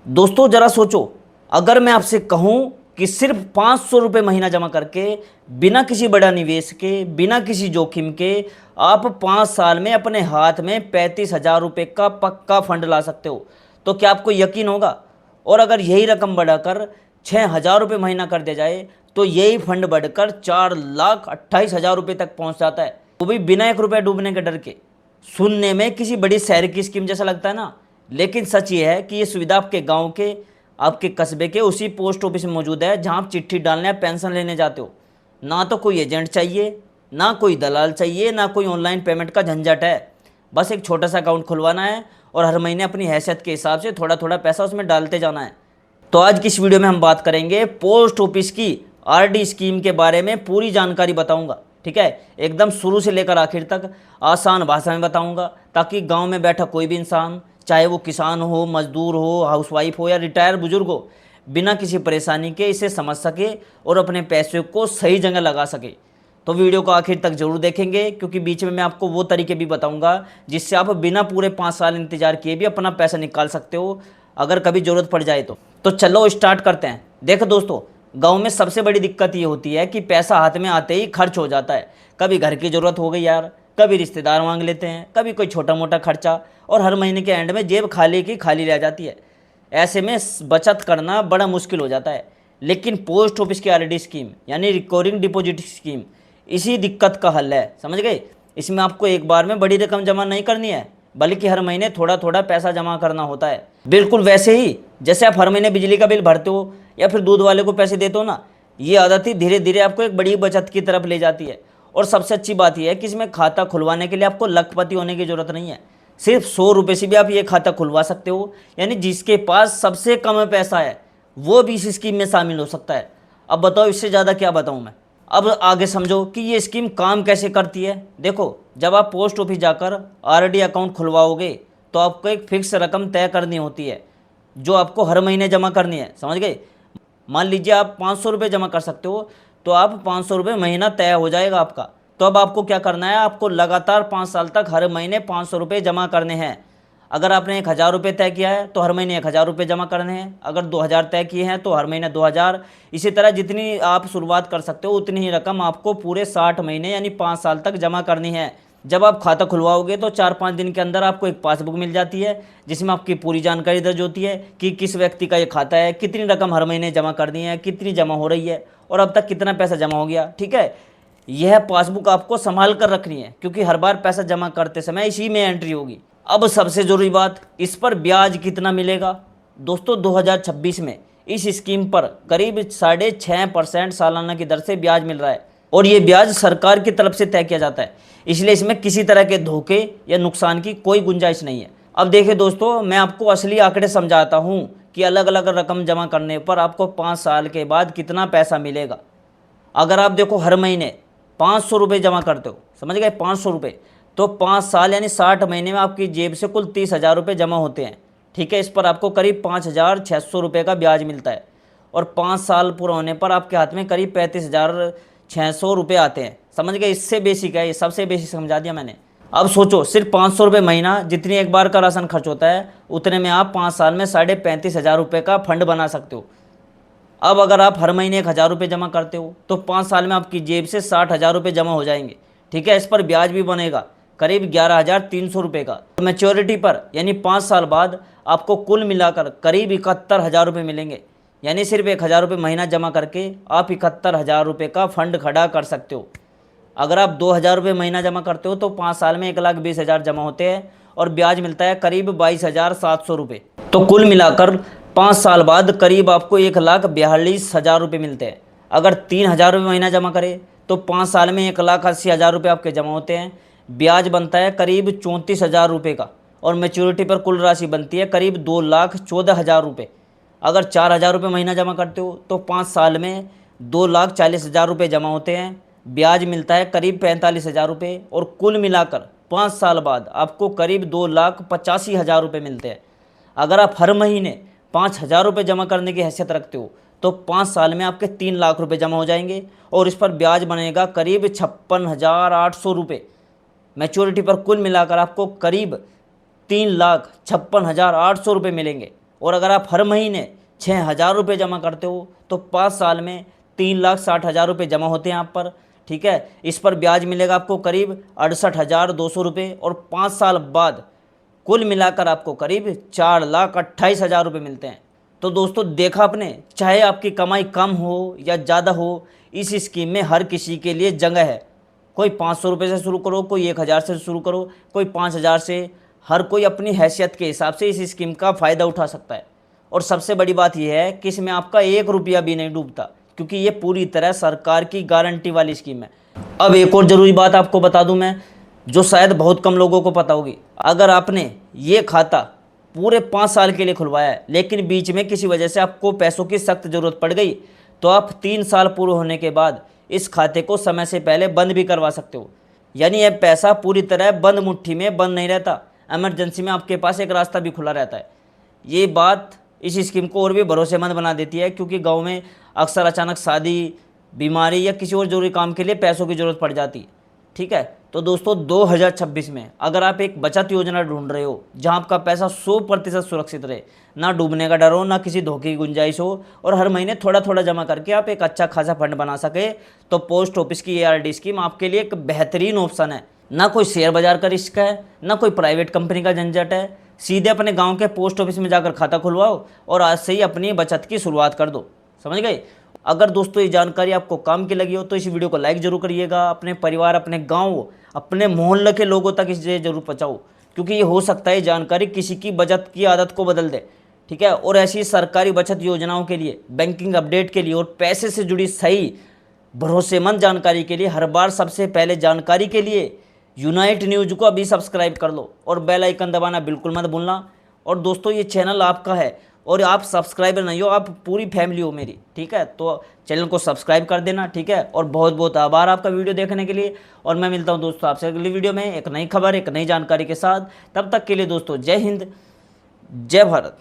दोस्तों जरा सोचो, अगर मैं आपसे कहूं कि सिर्फ 500 रुपये महीना जमा करके बिना किसी बड़ा निवेश के, बिना किसी जोखिम के आप 5 साल में अपने हाथ में 35,000 रुपये का पक्का फंड ला सकते हो, तो क्या आपको यकीन होगा? और अगर यही रकम बढ़ाकर 6,000 रुपये महीना कर दिया जाए तो यही फंड बढ़कर 4,28,000 रुपये तक पहुंच जाता है, वो भी बिना 1 रुपया डूबने के डर के। सुनने में किसी बड़ी शहर की स्कीम जैसा लगता है ना, लेकिन सच ये है कि ये सुविधा आपके गांव के, आपके कस्बे के उसी पोस्ट ऑफिस में मौजूद है जहां आप चिट्ठी डालने या पेंशन लेने जाते हो। ना तो कोई एजेंट चाहिए, ना कोई दलाल चाहिए, ना कोई ऑनलाइन पेमेंट का झंझट है। बस एक छोटा सा अकाउंट खुलवाना है और हर महीने अपनी हैसियत के हिसाब से थोड़ा थोड़ा पैसा उसमें डालते जाना है। तो आज की इस वीडियो में हम बात करेंगे पोस्ट ऑफिस की आरडी स्कीम के बारे में, पूरी जानकारी बताऊंगा। ठीक है, एकदम शुरू से लेकर आखिर तक आसान भाषा में बताऊंगा, ताकि गांव में बैठा कोई भी इंसान, चाहे वो किसान हो, मजदूर हो, हाउसवाइफ हो या रिटायर बुजुर्ग हो, बिना किसी परेशानी के इसे समझ सके और अपने पैसे को सही जगह लगा सके। तो वीडियो को आखिर तक जरूर देखेंगे, क्योंकि बीच में मैं आपको वो तरीके भी बताऊंगा जिससे आप बिना पूरे 5 साल इंतजार किए भी अपना पैसा निकाल सकते हो, अगर कभी ज़रूरत पड़ जाए तो चलो स्टार्ट करते हैं। देखो दोस्तों, गांव में सबसे बड़ी दिक्कत ये होती है कि पैसा हाथ में आते ही खर्च हो जाता है। कभी घर की ज़रूरत हो गई यार, कभी रिश्तेदार मांग लेते हैं, कभी कोई छोटा मोटा खर्चा, और हर महीने के एंड में जेब खाली की खाली रह जाती है। ऐसे में बचत करना बड़ा मुश्किल हो जाता है। लेकिन पोस्ट ऑफिस की आरडी स्कीम यानी रिकरिंग डिपॉजिट स्कीम इसी दिक्कत का हल है, समझ गए। इसमें आपको एक बार में बड़ी रकम जमा नहीं करनी है, बल्कि हर महीने थोड़ा थोड़ा पैसा जमा करना होता है। बिल्कुल वैसे ही जैसे आप हर महीने बिजली का बिल भरते हो या फिर दूध वाले को पैसे देते हो ना, ये आदत ही धीरे धीरे आपको एक बड़ी बचत की तरफ ले जाती है। और सबसे अच्छी बात यह है कि इसमें खाता खुलवाने के लिए आपको लखपति होने की जरूरत नहीं है। सिर्फ 100 रुपये से भी आप ये खाता खुलवा सकते हो, यानी जिसके पास सबसे कम पैसा है वो भी इस स्कीम में शामिल हो सकता है। अब बताओ, इससे ज़्यादा क्या बताऊँ मैं। अब आगे समझो कि ये स्कीम काम कैसे करती है। देखो, जब आप पोस्ट ऑफिस जाकर आरडी अकाउंट खुलवाओगे तो आपको एक फिक्स रकम तय करनी होती है जो आपको हर महीने जमा करनी है, समझ गए। मान लीजिए आप 500 रुपये जमा कर सकते हो, तो आप 500 रुपये महीना तय हो जाएगा आपका। तो अब आपको क्या करना है, आपको लगातार 5 साल तक हर महीने 500 रुपये जमा करने हैं। अगर आपने 1,000 रुपये तय किया है तो हर महीने 1,000 रुपये जमा करने हैं। अगर 2,000 तय किए हैं तो हर महीने 2,000। इसी तरह जितनी आप शुरुआत कर सकते हो उतनी ही रकम आपको पूरे 60 महीने यानी 5 साल तक जमा करनी है। जब आप खाता खुलवाओगे तो 4-5 दिन के अंदर आपको एक पासबुक मिल जाती है, जिसमें आपकी पूरी जानकारी दर्ज होती है कि किस व्यक्ति का ये खाता है, कितनी रकम हर महीने जमा करनी है, कितनी जमा हो रही है और अब तक कितना पैसा जमा हो गया। ठीक है, यह पासबुक आपको संभाल कर रखनी है, क्योंकि हर बार पैसा जमा करते समय इसी में एंट्री होगी। अब सबसे ज़रूरी बात, इस पर ब्याज कितना मिलेगा। दोस्तों 2026 में इस स्कीम पर करीब 6.5% सालाना की दर से ब्याज मिल रहा है, और ये ब्याज सरकार की तरफ से तय किया जाता है, इसलिए इसमें किसी तरह के धोखे या नुकसान की कोई गुंजाइश नहीं है। अब देखिए दोस्तों, मैं आपको असली आंकड़े समझाता हूँ कि अलग अलग रकम जमा करने पर आपको 5 साल के बाद कितना पैसा मिलेगा। अगर आप देखो हर महीने 500 रुपये जमा करते हो, समझ गए, 500 रुपये, तो 5 साल यानी 60 महीने में आपकी जेब से कुल 30,000 रुपये जमा होते हैं। ठीक है, इस पर आपको करीब 5,600 रुपये का ब्याज मिलता है, और 5 साल पूरा होने पर आपके हाथ में करीब 35,600 रुपये आते हैं। समझ गए, इससे बेसिक है, ये सबसे बेसिक समझा दिया मैंने। अब सोचो, सिर्फ 500 रुपये महीना जितनी एक बार का राशन खर्च होता है, उतने में आप 5 साल में 35,500 रुपये का फंड बना सकते हो। अब अगर आप हर महीने 1,000 रुपये जमा करते हो तो 5 साल में आपकी जेब से 60,000 रुपये जमा हो जाएंगे। ठीक है, इस पर ब्याज भी बनेगा करीब 11,300 रुपये का। मैच्योरिटी पर यानी 5 साल बाद आपको कुल मिलाकर करीब 71,000 रुपये मिलेंगे। यानी सिर्फ 1,000 रुपये महीना जमा करके आप 71,000 रुपये का फंड खड़ा कर सकते हो। अगर आप 2,000 रुपये महीना जमा करते हो तो 5 साल में 1,20,000 जमा होते हैं, और ब्याज मिलता है करीब 22,700 रुपये। तो कुल मिलाकर 5 साल बाद करीब आपको 1,42,000 रुपये मिलते हैं। अगर 3,000 रुपये महीना जमा करें तो 5 साल में 1,80,000 रुपये आपके जमा होते हैं। ब्याज बनता है करीब 34,000 रुपये का, और मैच्योरिटी पर कुल राशि बनती है करीब 2,14,000 रुपये। अगर 4,000 रुपये महीना जमा करते हो तो 5 साल में 2,40,000 रुपये जमा होते हैं। ब्याज मिलता है करीब 45,000 रुपये, और कुल मिलाकर 5 साल बाद आपको करीब 2,85,000 रुपये मिलते हैं। अगर आप हर महीने 5,000 रुपये जमा करने की हैसियत रखते हो तो 5 साल में आपके 3,00,000 रुपये जमा हो जाएंगे, और इस पर ब्याज बनेगा करीब 56,800 रुपये। मैच्योरिटी पर कुल मिलाकर आपको करीब 3,56,800 रुपये मिलेंगे। और अगर आप हर महीने 6,000 रुपये जमा करते हो तो 5 साल में 3,60,000 रुपये जमा होते हैं आप पर। ठीक है, इस पर ब्याज मिलेगा आपको करीब 68,200 रुपये और 5 साल बाद कुल मिलाकर आपको करीब 4,28,000 रुपये मिलते हैं। तो दोस्तों देखा आपने, चाहे आपकी कमाई कम हो या ज़्यादा हो, इस स्कीम में हर किसी के लिए जगह है। कोई 500 रुपये से शुरू करो, कोई 1,000 से शुरू करो, कोई 5,000 से, हर कोई अपनी हैसियत के हिसाब से इस स्कीम का फ़ायदा उठा सकता है। और सबसे बड़ी बात यह है कि इसमें आपका 1 रुपया भी नहीं डूबता, क्योंकि ये पूरी तरह सरकार की गारंटी वाली स्कीम है। अब एक और ज़रूरी बात आपको बता दूं मैं, जो शायद बहुत कम लोगों को पता होगी। अगर आपने ये खाता पूरे 5 साल के लिए खुलवाया है, लेकिन बीच में किसी वजह से आपको पैसों की सख्त ज़रूरत पड़ गई, तो आप 3 साल पूरे होने के बाद इस खाते को समय से पहले बंद भी करवा सकते हो। यानी यह पैसा पूरी तरह बंद मुट्ठी में बंद नहीं रहता, इमरजेंसी में आपके पास एक रास्ता भी खुला रहता है। ये बात इस स्कीम को और भी भरोसेमंद बना देती है, क्योंकि गांव में अक्सर अचानक शादी, बीमारी या किसी और जरूरी काम के लिए पैसों की ज़रूरत पड़ जाती है। ठीक है, तो दोस्तों 2026 में अगर आप एक बचत योजना ढूंढ रहे हो जहां आपका पैसा 100% सुरक्षित रहे, ना डूबने का डर हो, ना किसी धोखे की गुंजाइश हो, और हर महीने थोड़ा थोड़ा जमा करके आप एक अच्छा खासा फंड बना सके, तो पोस्ट ऑफिस की ARD स्कीम आपके लिए एक बेहतरीन ऑप्शन है। ना कोई शेयर बाजार का रिस्क है, ना कोई प्राइवेट कंपनी का झंझट है। सीधे अपने गांव के पोस्ट ऑफिस में जाकर खाता खुलवाओ और आज से ही अपनी बचत की शुरुआत कर दो। समझ गए? अगर दोस्तों ये जानकारी आपको काम की लगी हो तो इस वीडियो को लाइक जरूर करिएगा। अपने परिवार, अपने गांव, अपने मोहल्ले के लोगों तक इसे जरूर पहुंचाओ, क्योंकि ये हो सकता है जानकारी किसी की बचत की आदत को बदल दे। ठीक है, और ऐसी सरकारी बचत योजनाओं के लिए, बैंकिंग अपडेट के लिए और पैसे से जुड़ी सही भरोसेमंद जानकारी के लिए, हर बार सबसे पहले जानकारी के लिए यूनाइट न्यूज़ को अभी सब्सक्राइब कर लो और बेल आइकन दबाना बिल्कुल मत भूलना। और दोस्तों ये चैनल आपका है और आप सब्सक्राइबर नहीं हो, आप पूरी फैमिली हो मेरी। ठीक है, तो चैनल को सब्सक्राइब कर देना। ठीक है, और बहुत बहुत आभार आपका वीडियो देखने के लिए। और मैं मिलता हूं दोस्तों आपसे अगली वीडियो में एक नई खबर, एक नई जानकारी के साथ। तब तक के लिए दोस्तों जय हिंद, जय भारत।